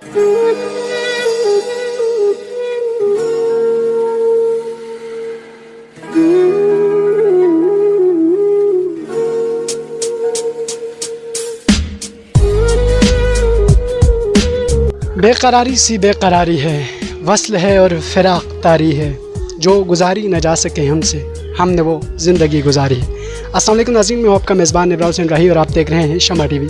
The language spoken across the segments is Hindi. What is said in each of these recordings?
बेकरारी सी बेकरारी है, वस्ल है और फिराक तारी है, जो गुजारी न जा सके हमसे, हमने वो ज़िंदगी गुजारी है। अस्सलाम वालेकुम नाज़रीन, मैं आपका मेज़बान इब्राहिम हुसैन राही और आप देख रहे हैं शमा टीवी।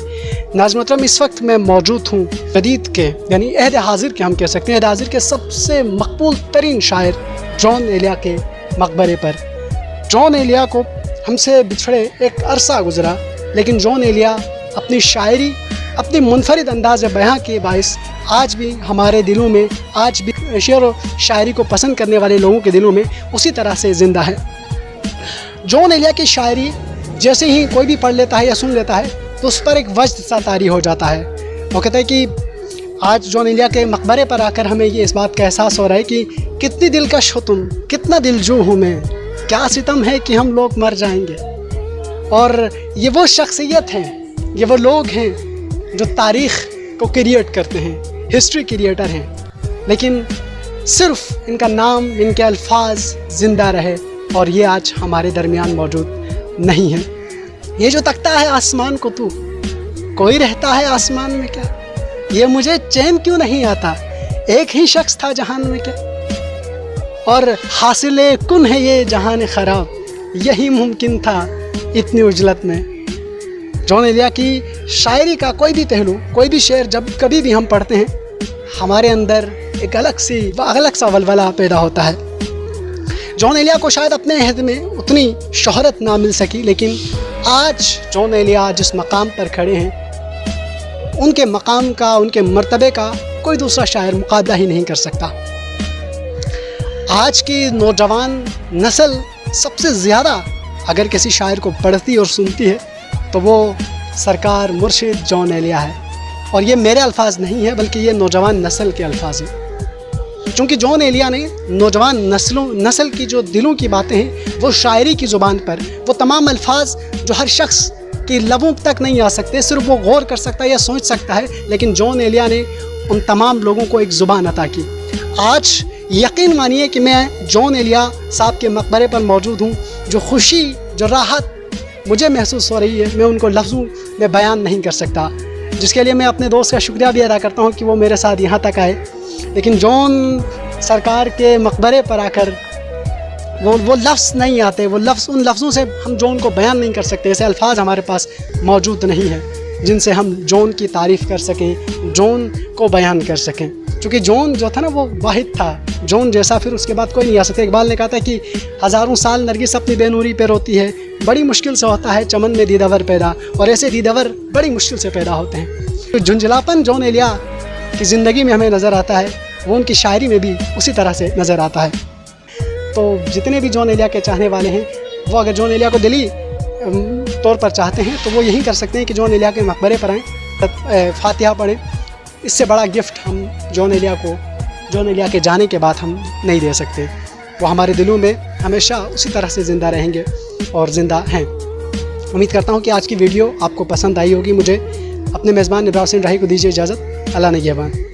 नाज़रीन मोहतरम, इस वक्त मैं मौजूद हूँ जदीद के यानी अहद हाजिर के हम कह सकते हैं अहद हाजिर के सबसे मकबूल तरीन शायर जॉन एलिया के मकबरे पर। जॉन एलिया को हमसे बिछड़े एक अरसा गुजरा, लेकिन जॉन एलिया अपनी शायरी, अपनी मुनफरिद अंदाज़ बयां के बाइस आज भी हमारे दिलों में, आज भी शेर व शायरी को पसंद करने वाले लोगों के दिलों में उसी तरह से ज़िंदा है। जॉन एलिया की शायरी जैसे ही कोई भी पढ़ लेता है या सुन लेता है तो उस पर एक वज्द सा तारी हो जाता है। वो कहता है कि आज जॉन एलिया के मकबरे पर आकर हमें ये इस बात का एहसास हो रहा है कि कितनी दिलकश हो तुम, कितना दिलजो हूँ मैं, क्या सितम है कि हम लोग मर जाएंगे। और ये वो शख्सियत हैं, ये वो लोग हैं जो तारीख़ को क्रिएट करते हैं, हिस्ट्री क्रिएटर हैं, लेकिन सिर्फ इनका नाम, इनके अल्फाज ज़िंदा रहे और ये आज हमारे दरमियान मौजूद नहीं है। ये जो तकता है आसमान को तू, कोई रहता है आसमान में क्या, ये मुझे चैन क्यों नहीं आता, एक ही शख्स था जहान में क्या, और हासिले कुन है ये जहान ख़राब, यही मुमकिन था इतनी उजलत में। जॉन एलिया की शायरी का कोई भी पहलू, कोई भी शेर जब कभी भी हम पढ़ते हैं, हमारे अंदर एक अलग सा वलवला पैदा होता है। जॉन एलिया को शायद अपने अहद में उतनी शोहरत ना मिल सकी, लेकिन आज जॉन एलिया जिस मकाम पर खड़े हैं, उनके मकाम का, उनके मर्तबे का कोई दूसरा शायर मुकाबला ही नहीं कर सकता। आज की नौजवान नस्ल सबसे ज़्यादा अगर किसी शायर को पढ़ती और सुनती है तो वो सरकार मुर्शिद जॉन एलिया है। और ये मेरे अल्फाज नहीं है, बल्कि ये नौजवान नस्ल के अल्फाज हैं, क्योंकि जॉन एलिया ने नौजवान नस्ल की जो दिलों की बातें हैं वो शायरी की ज़ुबान पर, वो तमाम अल्फाज जो हर शख्स की लबों तक नहीं आ सकते, सिर्फ वो गौर कर सकता है या सोच सकता है, लेकिन जॉन एलिया ने उन तमाम लोगों को एक ज़ुबान अता की। आज यकीन मानिए कि मैं जॉन एलिया साहब के मकबरे पर मौजूद हूँ। जो खुशी, जो राहत मुझे महसूस हो रही है, मैं उनको लफ्ज़ों में बयान नहीं कर सकता, जिसके लिए मैं अपने दोस्त का शुक्रिया भी अदा करता हूँ कि वो मेरे साथ यहाँ तक आए। लेकिन जॉन सरकार के मकबरे पर आकर वो लफ्ज़ नहीं आते, वो लफ्ज़, उन लफ्ज़ों से हम जॉन को बयान नहीं कर सकते, ऐसे अल्फाज हमारे पास मौजूद नहीं है जिनसे हम जॉन की तारीफ़ कर सकें, जॉन को बयान कर सकें। क्योंकि जॉन जो था ना वो वाहिद था, जॉन जैसा फिर उसके बाद कोई नहीं आ सकता। इकबाल ने कहा था कि हज़ारों साल नरगिस अपनी बेनूरी पे रोती है, बड़ी मुश्किल से होता है चमन में दीदावर पैदा, और ऐसे दीदावर बड़ी मुश्किल से पैदा होते हैं। तो झुंझलापन जॉन एलिया की ज़िंदगी में हमें नज़र आता है, वो उनकी शायरी में भी उसी तरह से नज़र आता है। तो जितने भी जॉन एलिया के चाहने वाले हैं, वो अगर जॉन एलिया को दिली तौर पर चाहते हैं तो वो यही कर सकते हैं कि जॉन एलिया के मकबरे पर आएँ, फातिहा पढ़ें। इससे बड़ा गिफ्ट हम जॉन एलिया के जाने के बाद हम नहीं दे सकते। वो हमारे दिलों में हमेशा उसी तरह से ज़िंदा रहेंगे और ज़िंदा हैं। उम्मीद करता हूँ कि आज की वीडियो आपको पसंद आई होगी। मुझे अपने मेज़बान इब्राहिम हुसैन राही को दीजिए इजाज़त। अल्लाह निगहबान।